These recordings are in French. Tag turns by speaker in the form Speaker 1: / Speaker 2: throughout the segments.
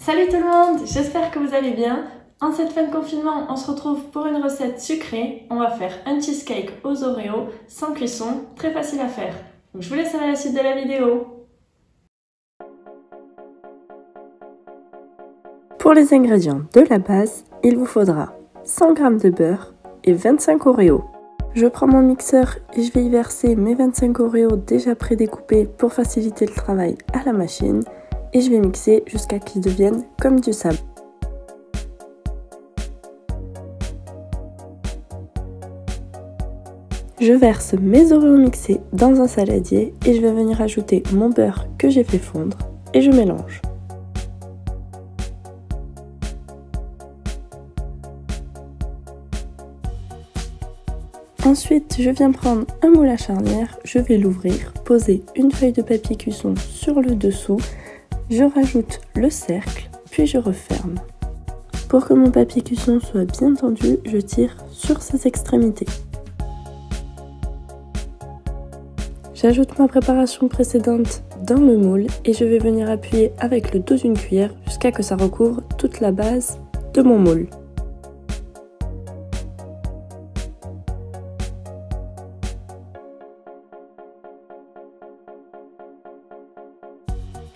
Speaker 1: Salut tout le monde, j'espère que vous allez bien. En cette fin de confinement, on se retrouve pour une recette sucrée. On va faire un cheesecake aux Oreos, sans cuisson, très facile à faire. Donc je vous laisse à la suite de la vidéo.
Speaker 2: Pour les ingrédients de la base, il vous faudra 100 g de beurre et 25 Oreos. Je prends mon mixeur et je vais y verser mes 25 Oreos déjà prédécoupés pour faciliter le travail à la machine. Et je vais mixer jusqu'à qu'ils deviennent comme du sable. Je verse mes Oreos mixés dans un saladier et je vais venir ajouter mon beurre que j'ai fait fondre et je mélange. Ensuite, je viens prendre un moule à charnière, je vais l'ouvrir, poser une feuille de papier cuisson sur le dessous. Je rajoute le cercle, puis je referme. Pour que mon papier cuisson soit bien tendu, je tire sur ses extrémités. J'ajoute ma préparation précédente dans le moule et je vais venir appuyer avec le dos d'une cuillère jusqu'à ce que ça recouvre toute la base de mon moule.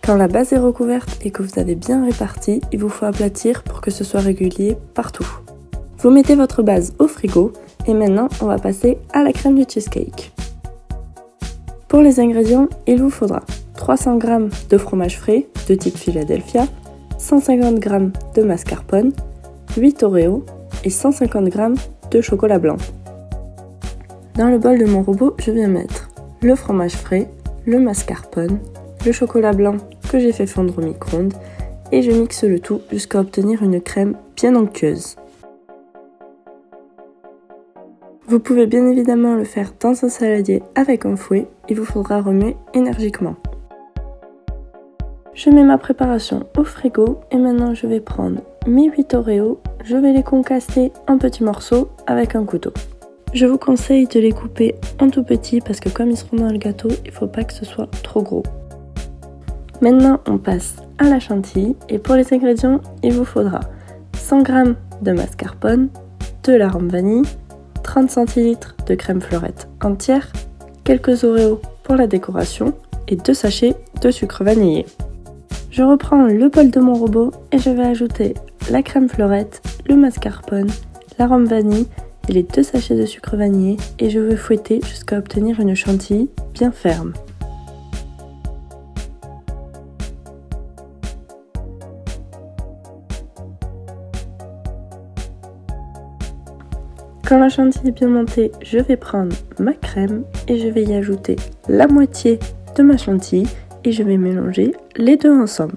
Speaker 2: Quand la base est recouverte et que vous avez bien réparti, il vous faut aplatir pour que ce soit régulier partout. Vous mettez votre base au frigo et maintenant on va passer à la crème du cheesecake. Pour les ingrédients, il vous faudra 300 g de fromage frais de type Philadelphia, 150 g de mascarpone, 8 Oreos et 150 g de chocolat blanc. Dans le bol de mon robot, je viens mettre le fromage frais, le mascarpone, le chocolat blanc que j'ai fait fondre au micro-ondes et je mixe le tout jusqu'à obtenir une crème bien onctueuse. Vous pouvez bien évidemment le faire dans un saladier avec un fouet, il vous faudra remuer énergiquement. Je mets ma préparation au frigo et maintenant je vais prendre mes 8 Oreos, je vais les concasser en petits morceaux avec un couteau. Je vous conseille de les couper en tout petits parce que comme ils seront dans le gâteau, il ne faut pas que ce soit trop gros. Maintenant, on passe à la chantilly et pour les ingrédients, il vous faudra 100 g de mascarpone, de l'arôme vanille, 30 cl de crème fleurette entière, quelques Oreos pour la décoration et 2 sachets de sucre vanillé. Je reprends le bol de mon robot et je vais ajouter la crème fleurette, le mascarpone, l'arôme vanille et les 2 sachets de sucre vanillé et je vais fouetter jusqu'à obtenir une chantilly bien ferme. Quand la chantilly est bien montée, je vais prendre ma crème et je vais y ajouter la moitié de ma chantilly et je vais mélanger les deux ensemble.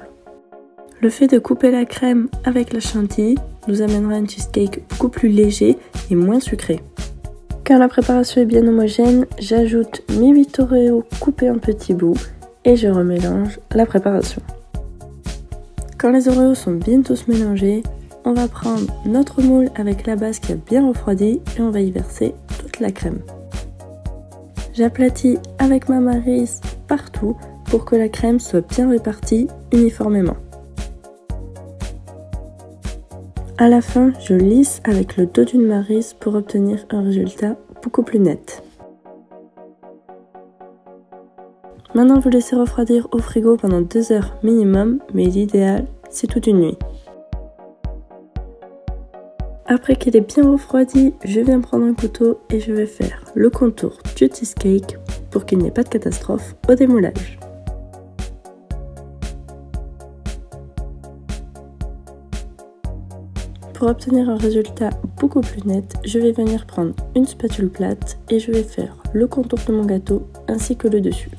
Speaker 2: Le fait de couper la crème avec la chantilly nous amènera un cheesecake beaucoup plus léger et moins sucré. Quand la préparation est bien homogène, j'ajoute mes 8 Oreos coupés en petits bouts et je remélange la préparation. Quand les Oreos sont bien tous mélangés, on va prendre notre moule avec la base qui a bien refroidi et on va y verser toute la crème. J'aplatis avec ma maryse partout pour que la crème soit bien répartie uniformément. À la fin, je lisse avec le dos d'une maryse pour obtenir un résultat beaucoup plus net. Maintenant, vous laissez refroidir au frigo pendant 2 heures minimum, mais l'idéal, c'est toute une nuit. Après qu'il est bien refroidi, je viens prendre un couteau et je vais faire le contour du cheesecake pour qu'il n'y ait pas de catastrophe au démoulage. Pour obtenir un résultat beaucoup plus net, je vais venir prendre une spatule plate et je vais faire le contour de mon gâteau ainsi que le dessus.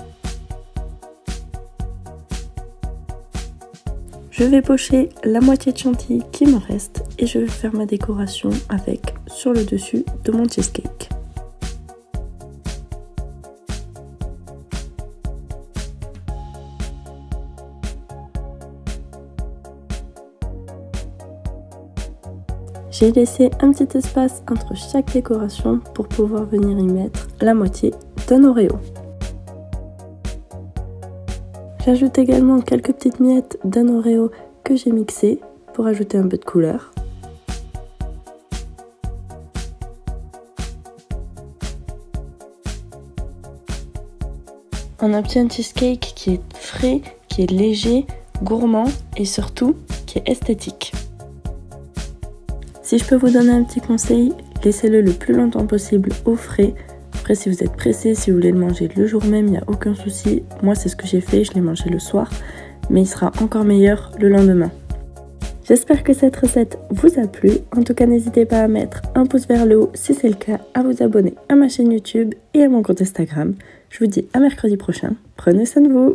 Speaker 2: Je vais pocher la moitié de chantilly qui me reste et je vais faire ma décoration avec sur le dessus de mon cheesecake. J'ai laissé un petit espace entre chaque décoration pour pouvoir venir y mettre la moitié d'un Oreo. J'ajoute également quelques petites miettes d'un Oreo que j'ai mixé pour ajouter un peu de couleur. On obtient un cheesecake qui est frais, qui est léger, gourmand et surtout qui est esthétique. Si je peux vous donner un petit conseil, laissez-le le plus longtemps possible au frais. Après, si vous êtes pressé, si vous voulez le manger le jour même, il n'y a aucun souci. Moi, c'est ce que j'ai fait, je l'ai mangé le soir, mais il sera encore meilleur le lendemain. J'espère que cette recette vous a plu. En tout cas, n'hésitez pas à mettre un pouce vers le haut si c'est le cas, à vous abonner à ma chaîne YouTube et à mon compte Instagram. Je vous dis à mercredi prochain. Prenez soin de vous.